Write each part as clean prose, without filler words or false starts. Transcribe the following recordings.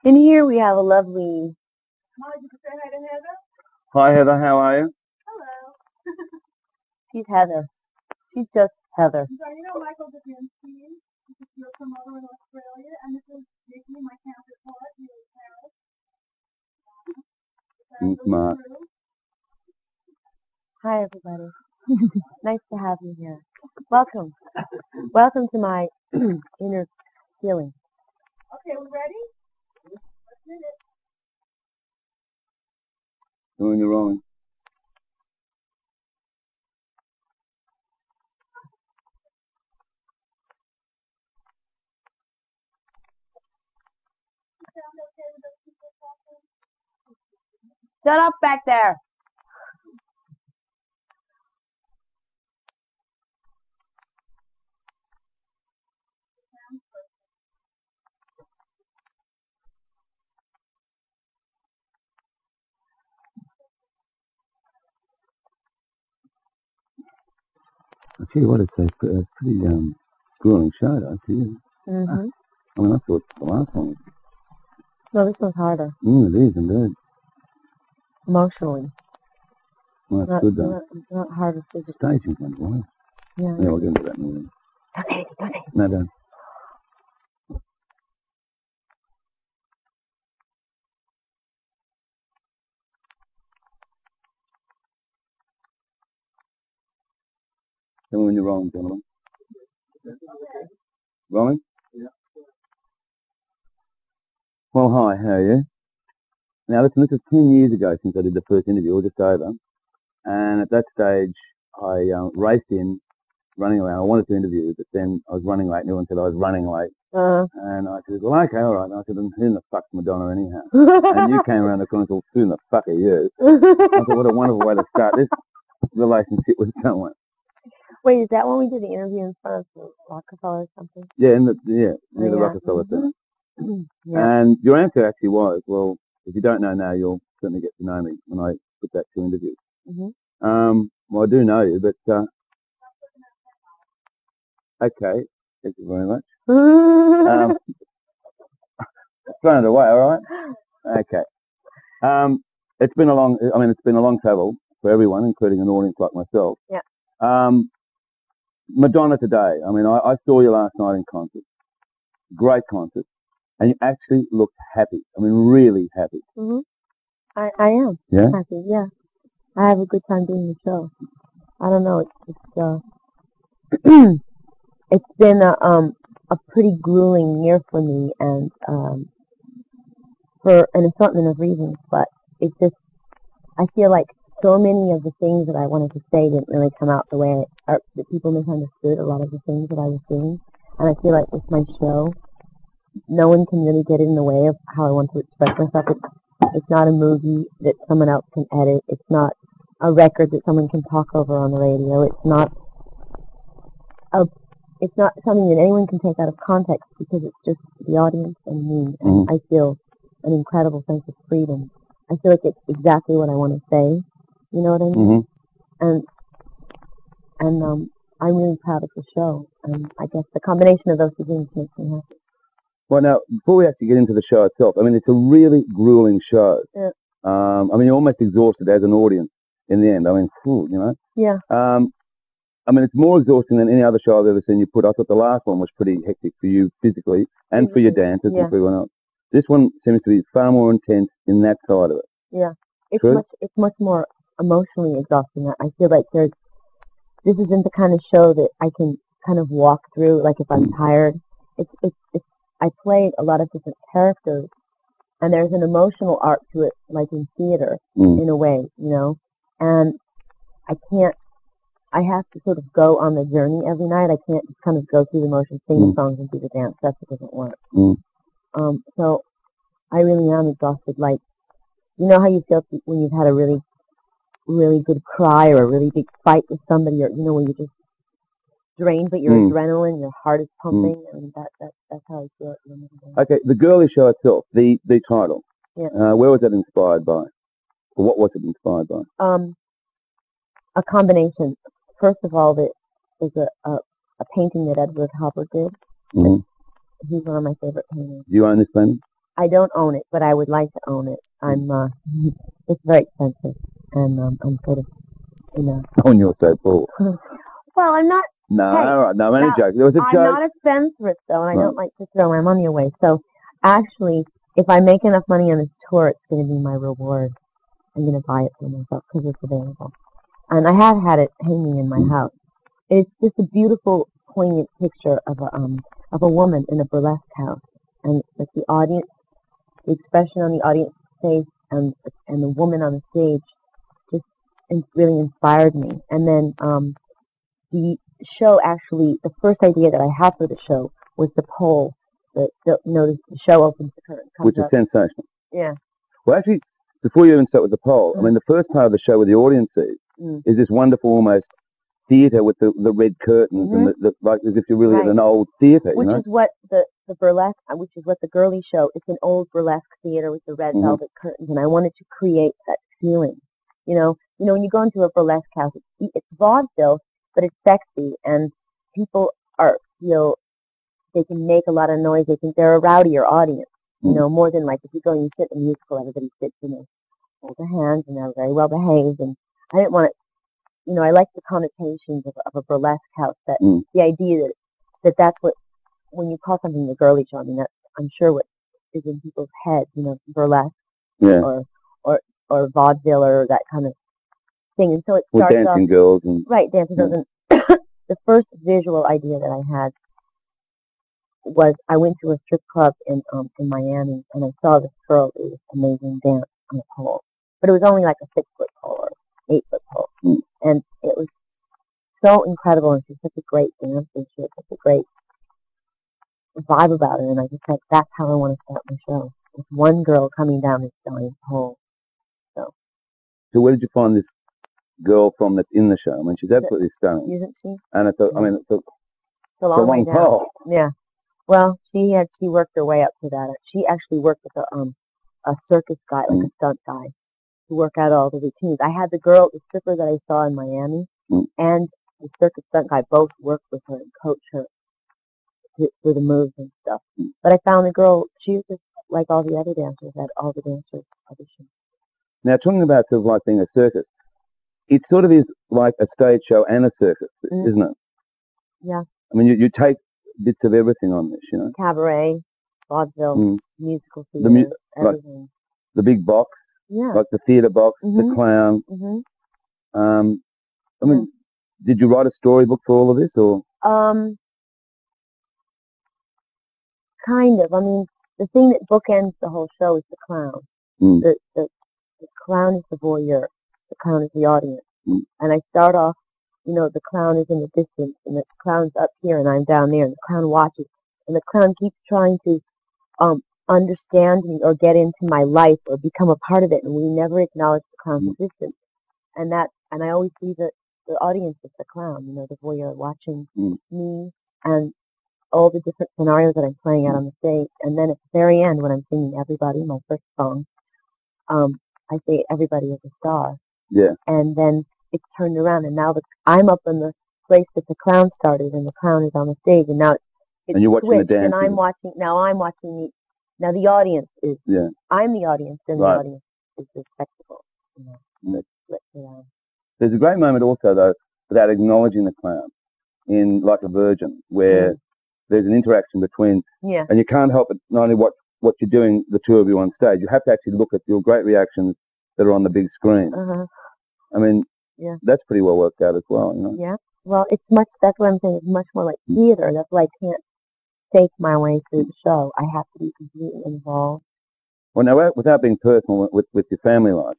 In here we have a lovely... Hi Heather, how are you? Hello. She's Heather. She's just Heather. So you know Michael Davinsky? He's a promoter in Australia, and this is Vicky, my counterpart here in Paris. Smart. Hi everybody. Nice to have you here. Welcome. Welcome to my inner healing. Okay, we ready? Let's do it. Doing the wrong. Sound okay with those people talking? Shut up back there. I tell you what, it's a pretty grueling show, though, to you. Mm-hmm. I mean, I thought the last one. No, this one's harder. It is indeed. Emotionally. Well, that's good, though. Not harder physically. Staging went well. Yeah. Yeah, we'll get into that in a minute. Okay. No, don't. Tell me when you're wrong, gentlemen. Rolling? Yeah. Well, hi, how are you? Now, listen, this is 10 years ago since I did the first interview, or just over. And at that stage, I raced in, running around. I wanted to interview, but then I was running late, and everyone said I was running late. And I said, well, okay, all right. And I said, who in the fuck's Madonna anyhow? And you came around the corner and said, who in the fuck are you? I thought, what a wonderful way to start this relationship with someone. Wait, is that when we did the interview in front of the Rockefeller or something? Yeah, near the Rockefeller Center. Yeah. And your answer actually was, well, if you don't know now, you'll certainly get to know me when I put that to interview. Well, I do know you, but okay, thank you very much. Thrown it away, all right? Okay. It's been a long travel for everyone, including an audience like myself. Yeah. Madonna today. I mean, I saw you last night in concert. Great concert. And you actually looked happy. I mean, really happy. I am. Yeah? Happy, yeah. I have a good time doing the show. I don't know, it's been a pretty grueling year for me, and for an assortment of reasons, but it just, I feel like so many of the things that I wanted to say didn't really come out the way that people misunderstood a lot of the things that I was doing. And I feel like with my show, no one can really get in the way of how I want to express myself. It's not a movie that someone else can edit. It's not a record that someone can talk over on the radio. It's not something that anyone can take out of context, because it's just the audience and me. And I feel an incredible sense of freedom. I feel like it's exactly what I want to say. You know what I mean? And I'm really proud of the show. And I guess the combination of those two things makes me happy. Well, now, before we actually get into the show itself, I mean, it's a really grueling show. Yeah. I mean, you're almost exhausted as an audience in the end. I mean, you know? Yeah. I mean, it's more exhausting than any other show I've ever seen you put. I thought the last one was pretty hectic for you physically and for your dancers and for everyone else. This one seems to be far more intense in that side of it. Yeah. It's much more emotionally exhausting. I feel like this isn't the kind of show that I can kind of walk through, like if I'm tired. I play a lot of different characters, and there's an emotional arc to it, like in theater, in a way, you know. And I have to sort of go on the journey every night. I can't just kind of go through the motions, sing the songs, and do the dance. That doesn't work. So I really am exhausted. Like, you know how you feel when you've had a really, really good cry or a really big fight with somebody, or, you know, when you're just drained, but your adrenaline, your heart is pumping, and that's how I feel at the end of the day. Okay, the girly show itself, the title. Yeah. Where was that inspired by? Or what was it inspired by? A combination. first of all, there's a painting that Edward Hopper did. Mm-hmm. He's one of my favorite painters. Do you own this painting? I don't own it, but I would like to own it. It's very expensive, and I'm sort of, you know. Oh, you're so poor. Well, I'm not. No, Hey, all right. No, I'm only joking. There was a I'm joke. not a spendthrift, though, and I No. don't like to throw my money away. So, actually, if I make enough money on this tour, it's going to be my reward. I'm going to buy it for myself because it's available. And I have had it hanging in my house. It's just a beautiful, poignant picture of a woman in a burlesque house, and like the audience, the expression on the audience's face, and the woman on the stage, just really inspired me. And then the show, actually, the first idea that I had for the show was the pole. The show opens the curtain, comes Which is up. sensational. Yeah. Well, actually, before you even start with the poll, I mean, the first part of the show where the audience sees is this wonderful, almost theatre with the red curtains and the like, as if you're really at an old theatre, which is what the burlesque, which is what the girly show. It's an old burlesque theatre with the red velvet curtains, and I wanted to create that feeling. You know, when you go into a burlesque house, it's vaudeville, but it's sexy, and people they can make a lot of noise. They're a rowdier audience. You know, more than like if you go and you sit in a musical, everybody sits and they hold their hands and they're very well behaved. And I didn't want it. I like the connotations of a burlesque house. That the idea that's what, when you call something the girly show, I mean, that's, I'm sure, what is in people's heads. Burlesque or vaudeville or that kind of thing. And so it starts with dancing girls and dancing girls. And the first visual idea that I had was I went to a strip club in Miami, and I saw this girl do this amazing dance on a pole. But it was only like a 6-foot pole or 8-foot pole. And it was so incredible, and she's such a great dancer. She had such a great vibe about her, and I just said, that's how I want to start my show. With one girl coming down this giant pole. So where did you find this girl from that's in the show? I mean, she's absolutely stunning. Isn't she? And it's a long long pole. Yeah. Well, she worked her way up to that. She actually worked with a circus guy, like a stunt guy, to work out all the routines. I had the stripper that I saw in Miami, and the circus stunt guy both worked with her and coached her for the moves and stuff. But I found the girl, she was just like all the other dancers, had all the dancers audition. Now, talking about sort of like being a circus, it sort of is like a stage show and a circus, isn't it? Yeah. I mean, you take bits of everything on this, Cabaret, vaudeville, musical theater, everything. Like the big box, like the theatre box, the clown. I mean, did you write a storybook for all of this, or? Kind of. I mean, the thing that bookends the whole show is the clown. The clown is the voyeur. The clown is the audience. And I start off, the clown is in the distance, and the clown's up here, and I'm down there, and the clown watches, and the clown keeps trying to understand me or get into my life or become a part of it, and we never acknowledge the clown's existence. And I always see the audience as the clown, the voyeur watching me and all the different scenarios that I'm playing out on the stage. And then at the very end, when I'm singing Everybody, my first song, I say Everybody is a Star. Yeah. And then it's turned around, and now I'm up in the place that the clown started, and the clown is on the stage, and now it's and you're watching switched, the dance. And I'm watching now the audience is, I'm the audience, and the audience is the spectacle. There's a great moment also, though, without acknowledging the clown, in Like a Virgin, where there's an interaction between, and you can't help but not only watch what you're doing, the two of you on stage, you have to actually look at your great reactions that are on the big screen. I mean, that's pretty well worked out as well, Yeah. Well, that's what I'm saying, it's much more like theater. That's why I can't fake my way through the show. I have to be completely involved. Well, now, without being personal with your family life,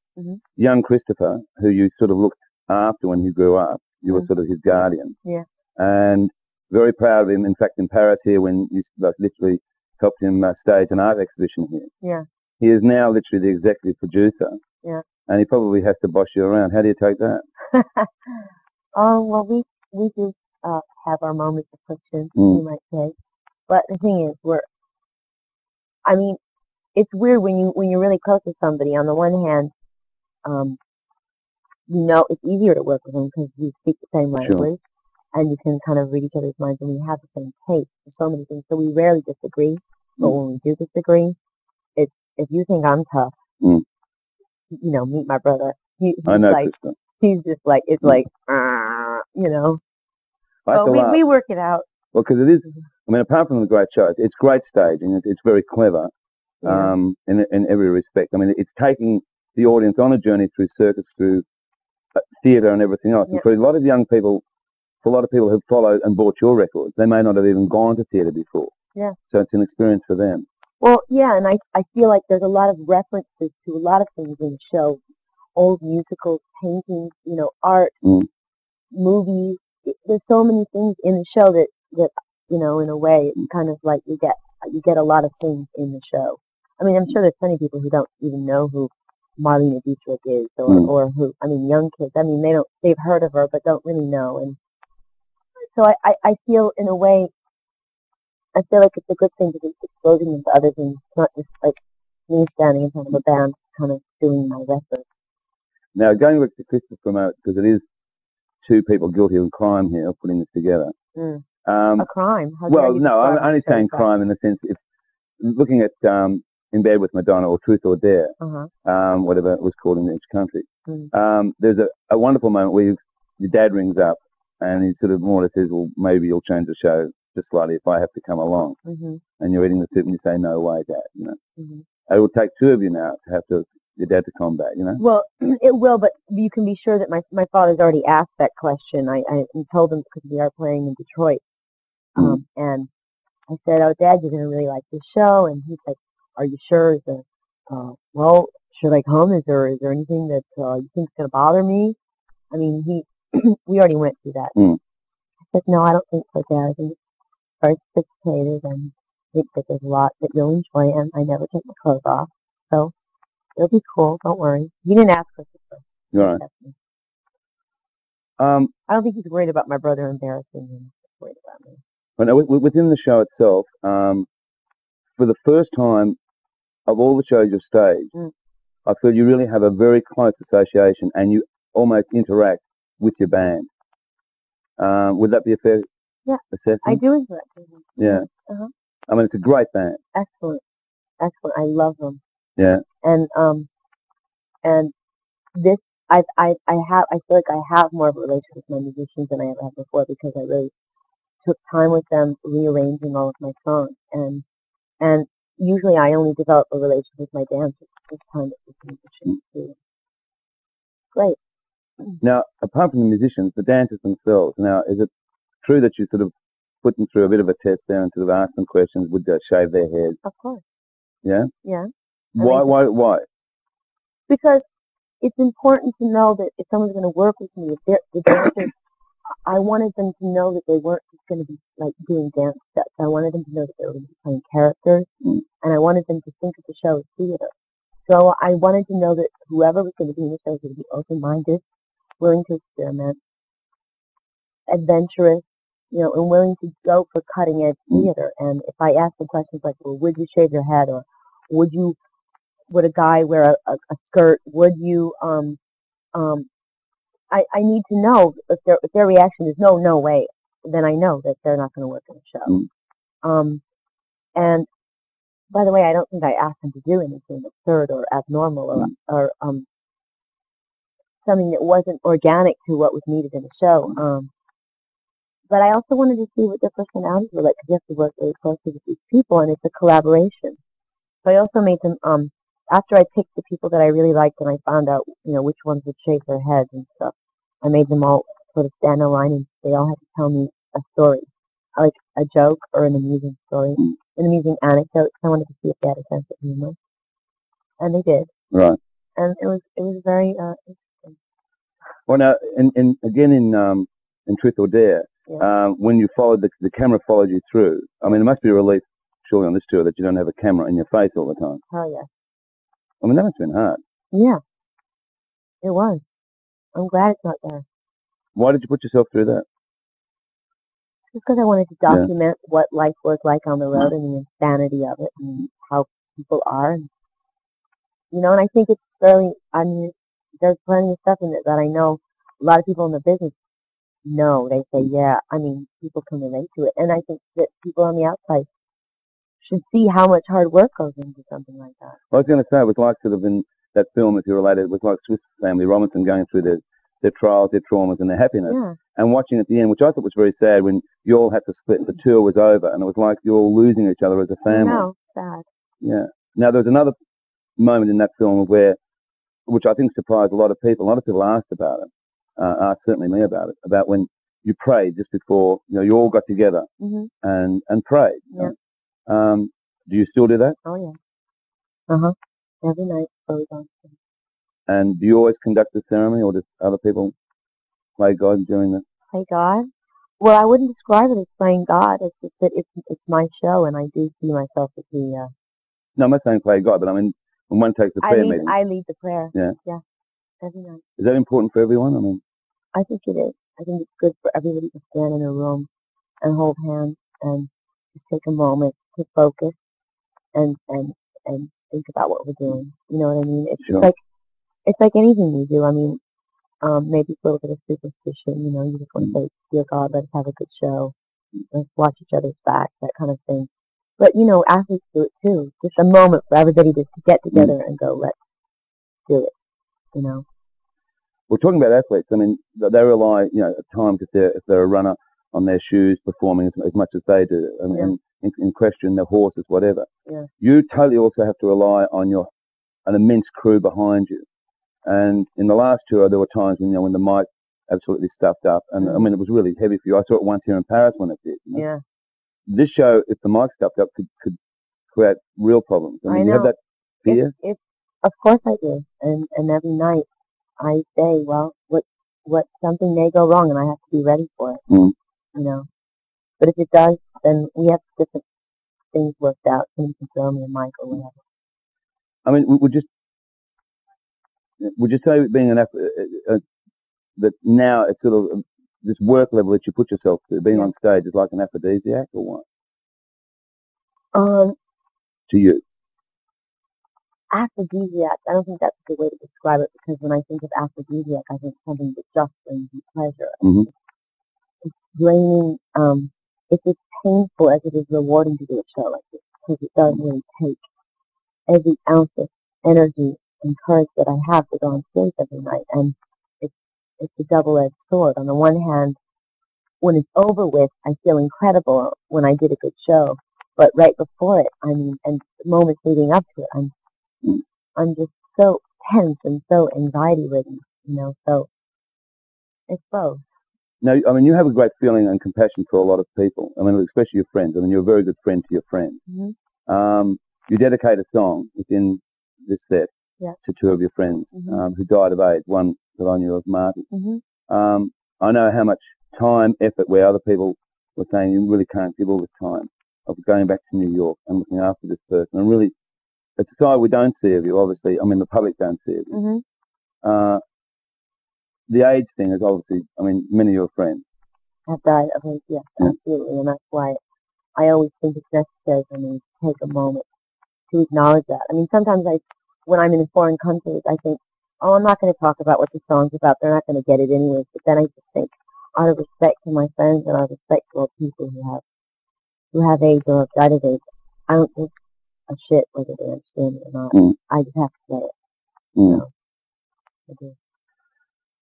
young Christopher, who you sort of looked after when he grew up, you were sort of his guardian. Yeah. And very proud of him. In fact, in Paris here, when you literally helped him stage an art exhibition here. Yeah. He is now literally the executive producer. Yeah. And he probably has to boss you around. How do you take that? Oh, well, we do have our moments of friction, you might say. But the thing is, it's weird when you're really close to somebody. On the one hand, you know, it's easier to work with him because you speak the same Sure. language and you can kind of read each other's minds, and we have the same taste for so many things. So we rarely disagree, but when we do disagree, it's if you think I'm tough, Mm. you know, meet my brother. He's I know, like, Krista. he's just like, it's like, you know. I have So to laugh. we work it out. Well, because it is, I mean, apart from the great show, it's great staging. It's very clever Yeah. in every respect. I mean, it's taking the audience on a journey through circus, through theatre and everything else. Yep. And for a lot of young people, for a lot of people who've followed and bought your records, they may not have even gone to theatre before. Yeah. So it's an experience for them. Well, yeah, and I feel like there's a lot of references to a lot of things in the show. Old musicals, paintings, you know, art, movies. There's so many things in the show that you know, in a way, it's kind of like you get a lot of things in the show. I mean, I'm sure there's plenty of people who don't even know who Marlene Dietrich is, or who, I mean, young kids. I mean, they've heard of her, but don't really know. And so I feel, in a way, I feel like it's a good thing to be exposing into other things, not just like me standing in front of a band, kind of doing my record. Now, going back to Christopher for a moment, because it is two people guilty of crime here, putting this together. A crime? How Well, dare you no, I'm describe only saying that? crime in the sense, if looking at In Bed with Madonna or Truth or Dare, whatever it was called in each country, there's a wonderful moment where your dad rings up and he sort of more or less says, well, maybe you'll change the show just slightly if I have to come along. And you're eating the soup and you say, no way, Dad, you know. It will take two of you now to have your dad to combat, you know. Well, it will, but you can be sure that my father's already asked that question. I told him because we are playing in Detroit. And I said, oh, Dad, you're going to really like this show. And he's like, are you sure? Well, should I come? Is there anything that you think's going to bother me? I mean, we already went through that. I said, no, I don't think so, Dad. I think it's very sophisticated, and I think that there's a lot that you'll enjoy, and I never take my clothes off. So it'll be cool. Don't worry. You didn't ask us first. Right. I don't think he's worried about my brother embarrassing him. He's worried about me. But within the show itself, for the first time of all the shows you've staged, I feel you really have a very close association and you almost interact with your band. Would that be a fair assessment? I do interact with them. Yeah. I mean, it's a great band. Excellent. Excellent. I love them. Yeah. And this, I feel like I have more of a relationship with my musicians than I ever had before, because I really took time with them rearranging all of my songs, and usually I only develop a relationship with my dancers. This time it's with the musicians too. Great. Now, apart from the musicians, the dancers themselves. Now, is it true that you sort of put them through a bit of a test there and sort of ask them questions? Would they shave their heads? Of course. Yeah. Yeah. Why? Because it's important to know that if someone's going to work with me, if the dancers, I wanted them to know that they weren't just going to be like doing dance steps. I wanted them to know that they were going to be playing characters, and I wanted them to think of the show as theater. So I wanted to know that whoever was going to be in the show was going to be open-minded, willing to experiment, adventurous, you know, and willing to go for cutting-edge theater. And if I asked them questions like, well, would you shave your head, or would a guy wear a skirt? Would you, I need to know if their reaction is no way, then I know that they're not going to work in the show. And by the way, I don't think I asked them to do anything absurd or abnormal or something that wasn't organic to what was needed in the show. But I also wanted to see what their personalities were like, because you have to work very closely with these people, and it's a collaboration. So I also made them, after I picked the people that I really liked and I found out, you know, which ones would shave their heads and stuff, I made them all sort of stand in line, and they all had to tell me a story, like a joke or an amusing story, an amusing anecdote. I wanted to see if they had a sense of humor, and they did. Right. And it was very interesting. Well, now, again in Truth or Dare, when you followed the camera followed you through. I mean, it must be a relief, surely, on this tour that you don't have a camera in your face all the time. Hell yeah. I mean, that must have been hard. Yeah, it was. I'm glad it's not there. Why did you put yourself through that? Just because I wanted to document what life was like on the road and the insanity of it and how people are. And, you know, and I think it's fairly, I mean, there's plenty of stuff in it that I know a lot of people in the business know. They say, yeah, I mean, people can relate to it. And I think that people on the outside should see how much hard work goes into something like that. I was going to say, it was like sort of in that film, if you related, it was like Swiss Family Robinson going through their trials, their traumas, and their happiness. Yeah. And watching at the end, which I thought was very sad, when you all had to split, the tour was over, and it was like you're all losing each other as a family. No, sad. Yeah. Now, there was another moment in that film where, which I think surprised a lot of people. A lot of people asked about it, asked certainly me about it, about when you prayed just before, you all got together and prayed. Yeah. Do you still do that? Oh, yeah. Uh-huh. Every night, goes on. And do you always conduct the ceremony, or does other people play God during the... Play God? Well, I wouldn't describe it as playing God. It's just that it's my show, and I do see myself as the... No, I'm not saying play God, but I mean, when one takes the prayer meeting... I lead the prayer. Yeah. Yeah, every night. Is that important for everyone? I mean... I think it is. I think it's good for everybody to stand in a room and hold hands and just take a moment to focus and think about what we're doing. You know what I mean? It's Sure. it's like anything you do. I mean, maybe it's a little bit of superstition. You just want to say, "Dear God, let's have a good show. Let's watch each other's back," that kind of thing. But athletes do it too. Just a moment for everybody to get together and go, "Let's do it." Well, talking about athletes, I mean, they rely, at times if they're a runner, on their shoes performing as much as they do, and in question their horses, whatever. Yeah. You totally also have to rely on an immense crew behind you. And in the last tour, there were times when the mic absolutely stuffed up, and I mean, it was really heavy for you. I saw it once here in Paris when it did. Yeah. This show, if the mic stuffed up, could create real problems. I mean, you have that fear? Of course I do, and every night I say, well, what something may go wrong, and I have to be ready for it. But if it does, then we have different things worked out. Someone can throw me a mic or whatever. I mean, would you say being an that now it's sort of this work level that you put yourself to, being on stage, is like an aphrodisiac, or what? To you? Aphrodisiac, I don't think that's a good way to describe it, because when I think of aphrodisiac, I think something that just brings you pleasure. Mm-hmm. It's draining. It's as painful as it is rewarding to do a show like this, because it does really take every ounce of energy and courage that I have to go on stage every night, and it's a double-edged sword. On the one hand, when it's over with, I feel incredible when I did a good show, but right before it, and the moments leading up to it, I'm just so tense and so anxiety-ridden, so it's both. Now, I mean, you have a great feeling and compassion for a lot of people. I mean, especially your friends. I mean, you're a very good friend to your friends. Mm-hmm. You dedicate a song within this set to two of your friends who died of AIDS. One that I knew of, Martin. Mm-hmm. I know how much time, effort, where other people were saying you really can't give all the time of going back to New York and looking after this person. And really, it's a side we don't see of you, obviously. I mean, the public don't see of you. Mm-hmm. The AIDS thing is obviously, I mean, many of your friends have died of AIDS, yes, absolutely. And that's why I always think it's necessary for me to take a moment to acknowledge that. I mean, sometimes when I'm in foreign countries, I think, oh, I'm not going to talk about what the song's about. They're not going to get it anyways. But then I just think, out of respect to my friends and out of respect to all people who have AIDS or have died of AIDS, I don't give a shit whether they understand it or not. I just have to say it. I do.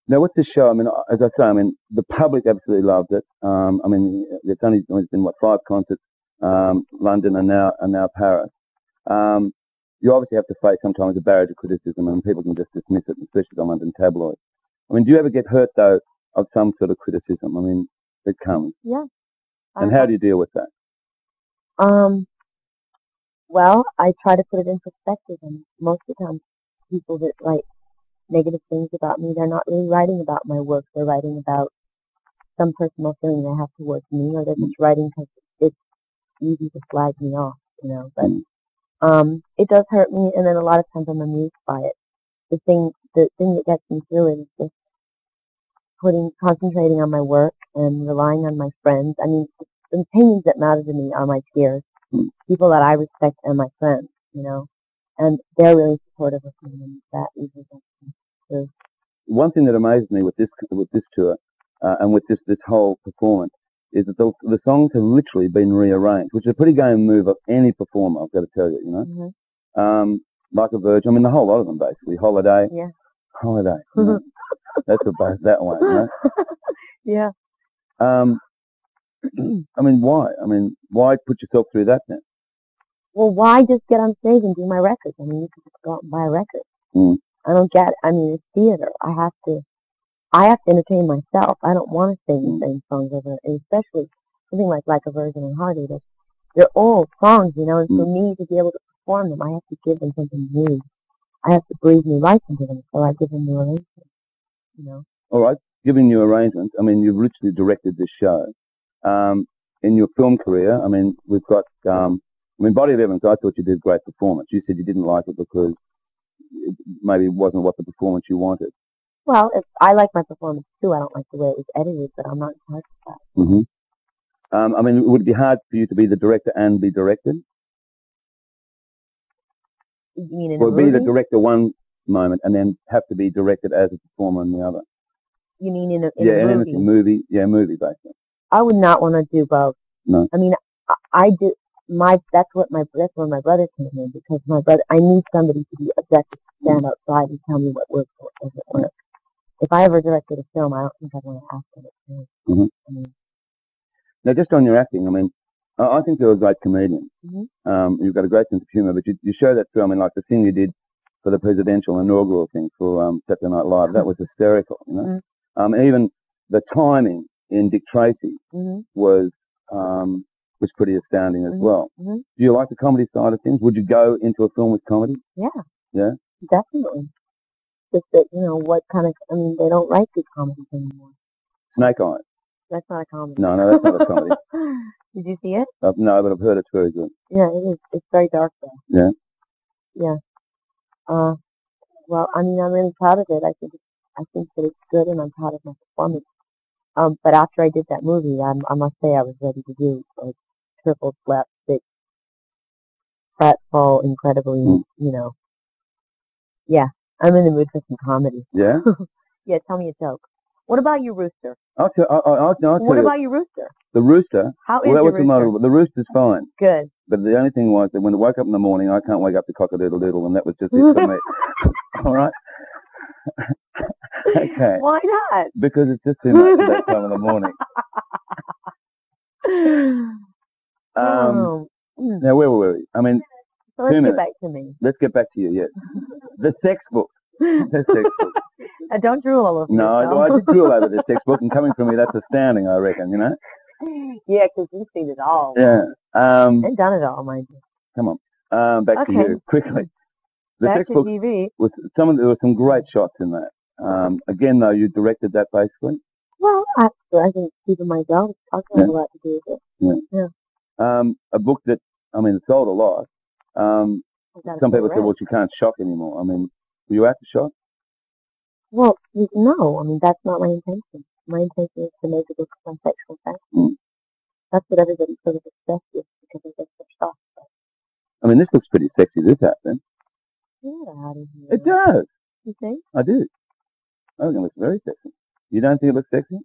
Now, with this show, I mean, as I say, I mean, the public absolutely loved it. I mean, there's only been 5 concerts, London and now Paris. You obviously have to face sometimes a barrage of criticism, and people can just dismiss it, especially the London tabloids. I mean, do you ever get hurt though of some sort of criticism? I mean, that comes. Yeah. And how do you deal with that? Well, I try to put it in perspective, and most of the time, people that write negative things about me, they're not really writing about my work. They're writing about some personal feeling they have towards me, or they're just writing because it's easy to flag me off, But it does hurt me, and then a lot of times I'm amused by it. The thing that gets me through it is just concentrating on my work and relying on my friends. I mean, the opinions that matter to me are my peers, people that I respect, and my friends, and they're really supportive of me, and that usually gets me through. one thing that amazed me with this tour and with this whole performance is that the songs have literally been rearranged, which is a pretty game move of any performer. I've got to tell you, you know. Mm-hmm. Like a Virgin. I mean, the whole lot of them basically. Holiday. Yeah. Holiday. You know? That's about that way, you know. Yeah. I mean, why? I mean, why put yourself through that then? Well, why just get on stage and do my records? I mean, you could just go out and buy a record. Mm. I don't get it. I mean, it's theater. I have to entertain myself. I don't want to sing the same songs over, and especially something like a Virgin and Hardy. They're old songs, you know, and for me to be able to perform them, I have to give them something new. I have to breathe new life into them, so I give them new arrangements, you know. All right, giving new arrangements. I mean, you've literally directed this show. In your film career, I mean, we've got, I mean, Body of Evidence, I thought you did a great performance. You said you didn't like it because it maybe wasn't what the performance you wanted. Well, I like my performance too. I don't like the way it was edited, but I'm not in charge of that. Mm-hmm. I mean, would it be hard for you to be the director and be directed? You mean in a movie? movie? Be the director one moment and then have to be directed as a performer in the other. You mean in a in movie? Anything, movie, movie basically. I would not want to do both. No. I mean, I do. That's where my brother came in, because I need somebody to be objective, to stand outside and tell me what works and what doesn't work. If I ever directed a film, I don't think I'd want to ask him to. Mm-hmm. I mean, now, just on your acting, I mean, I think you're a great comedian. Mm-hmm. You've got a great sense of humour, but you show that through. I mean, like the thing you did for the presidential inaugural thing for Saturday Night Live, that was hysterical. You know, Mm-hmm. Even the timing in Dick Tracy Mm-hmm. was pretty astounding as well. Mm-hmm. Do you like the comedy side of things? Would you go into a film with comedy? Yeah. Yeah. Definitely. Just that, you know, what kind of, I mean, they don't write good comedies anymore. Snake Eyes. That's not a comedy. No, that's not a comedy. Did you see it? No, but I've heard it's very good. Yeah, it is. It's very dark though. Yeah. Yeah. Well, I mean, I'm really proud of it. I think that it's good, and I'm proud of my performance. But after I did that movie, I must say I was ready to do like triple slapstick, pratfall, incredibly, you know. Yeah, I'm in the mood for some comedy. Yeah. Yeah, tell me a joke. What about your rooster? I'll tell What you. about your rooster? The rooster. How is Well, that your was the model. The rooster's fine. Good. But the only thing was that when I woke up in the morning, I can't wake up to cock-a-doodle-doodle, and that was just it for me. All right. Okay. Why not? Because it's just too much at that time in the morning. Now, where were we? I mean, so let's get back to me. Let's get back to you, yes. The sex book. The sex book. Don't drool all over No, yourself. I did drool over this sex book, and coming from me, that's astounding, I reckon, you know? Yeah, because you've seen it all. Yeah. And done it all, mind you. Come on. Back to you, quickly. The back sex to book TV. There were some great shots in that. Again, though, you directed that basically? Well, I think Stephen Meldrum also has a lot to do with it. Yeah. A book that, I mean, it sold a lot. Some people said, well, she can't shock anymore. I mean, were you out to shock? Well, no. I mean, that's not my intention. My intention is to make a book of my sexual fantasy. That's what everybody's sort of obsessed with, because I get so shocked. I mean, this looks pretty sexy, this hat, then. Get out of here. It does. You think? I do. I think it looks very sexy. You don't think it looks sexy?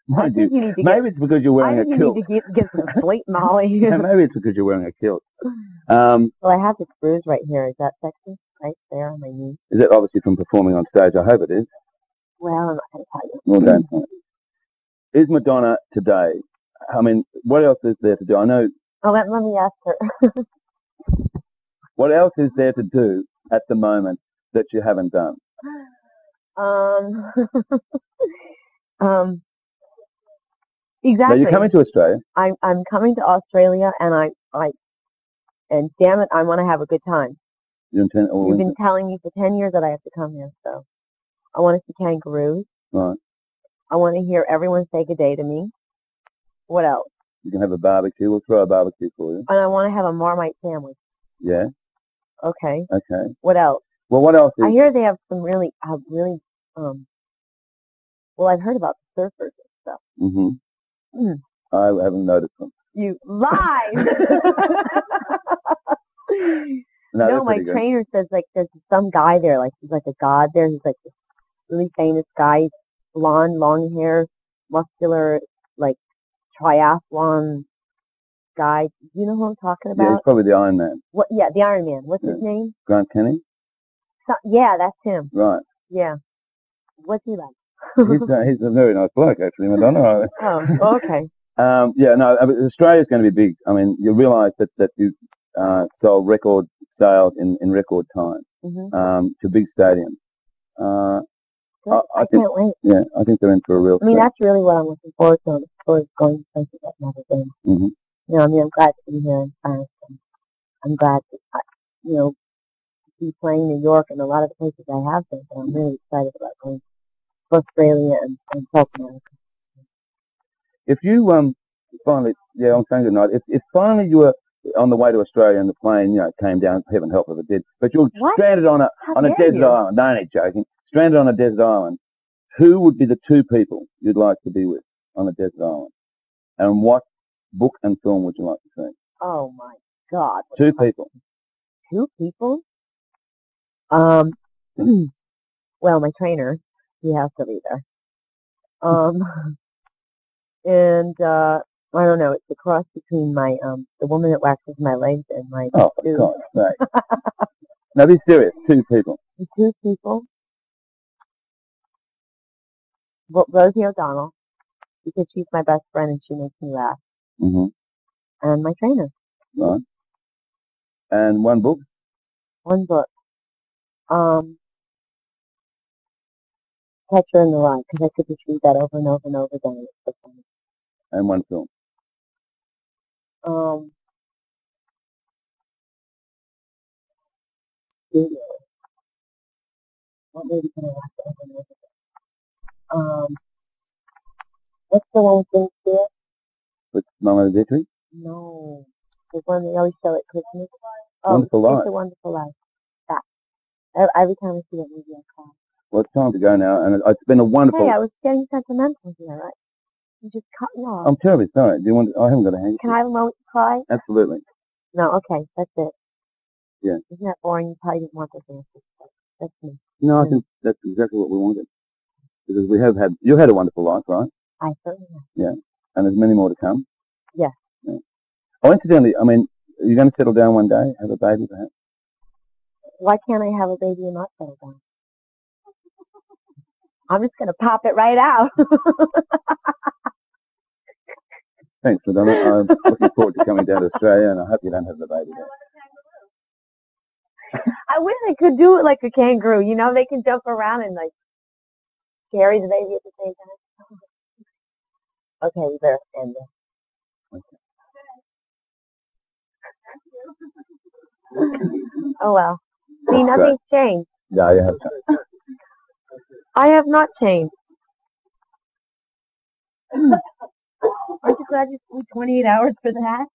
Mind you, maybe it's because you're wearing a kilt. I think you need to get some sleep, Molly. Maybe it's because you're wearing a kilt. Well, I have this bruise right here. Is that sexy? Right there on my knee. Is that obviously from performing on stage? I hope it is. Well, I'm not going to tell you. Well, don't tell me. Is Madonna today? I mean, what else is there to do? I know. Oh, let me ask her. What else is there to do at the moment that you haven't done? Exactly. Now, you're coming to Australia. I'm coming to Australia, and and damn it, I want to have a good time. You've been telling me for 10 years that I have to come here, so I want to see kangaroos. Right. I want to hear everyone say good day to me. What else? You can have a barbecue. We'll throw a barbecue for you. And I want to have a Marmite sandwich. Yeah. Okay. Okay. What else? Well, what else? I hear they have some really, well, I've heard about the surfers and stuff. Mm-hmm. I haven't noticed them. You lie! No, my trainer says, like, there's some guy there, like, he's like a god there. He's like this really famous guy, blonde, long hair, muscular, like triathlon guy. Do you know who I'm talking Yeah, he's about? probably the Iron Man. What? Yeah, the Iron Man. What's Yeah. his name? Grant Kenny? Yeah, that's him. Right. Yeah. What's he like? He's a very nice bloke, actually, Madonna. Oh, okay. Yeah, no, I mean, Australia's going to be big. I mean, you realise that you sold record sales in record time to big stadiums. I think, can't wait. Yeah, I think they're in for a real. I mean, that's really what I'm looking forward to. I'm forward to going to places I've never been. Mm-hmm. You know, I mean, I'm glad to be here in France. And I'm glad to, you know, be playing New York and a lot of the places I have been. But I'm really excited about going to Australia and South America. If you finally, yeah, I'm saying good night. If finally you were on the way to Australia and the plane, came down, heaven help if it did, but you're stranded on a desert island. No, I ain't joking. Stranded on a desert island. Who would be the two people you'd like to be with on a desert island? And what book and film would you like to see? Oh my God! Two people. Two people? Well, my trainer, he has to be there. And I don't know. It's a cross between my the woman that waxes my legs and my dude. God, right. Now be serious. Two people. Two people. Rosie O'Donnell, because she's my best friend and she makes me laugh. Mm-hmm. And my trainer. Right. And one book. One book. Catcher in the Rye, because I could just read that over and over and over again. It's so funny. And one film. Studio. What movie can I watch over and over again? What's the one with James Stewart? With Mama Victory? No. The one they always show at Christmas. Wonderful Life. It's a Wonderful Life. That. Every time I see that movie, I cry. Well, it's time to go now, and it's been a wonderful. Hey, I was getting sentimental here, right? You just cut me off. I'm terribly sorry. Do you want? I haven't got a hand. Can I have a moment to cry? Absolutely. No, okay, that's it. Yeah. Isn't that boring? You probably didn't want this answer. That's me. No, I think that's exactly what we wanted. Because you had a wonderful life, right? I certainly have. Yeah. And there's many more to come. Yes. Yeah. Oh, incidentally, I mean, are you going to settle down one day, have a baby perhaps? Why can't I have a baby and not settle down? I'm just going to pop it right out. Thanks, Madonna. I'm looking forward to coming down to Australia, and I hope you don't have the baby there. I wish I could do it like a kangaroo. You know, they can jump around and like carry the baby at the same time. Okay, we better end this. Okay. Oh well. See, nothing's changed. Yeah, you have changed. I have not changed. Aren't you glad you sleep 28 hours for that?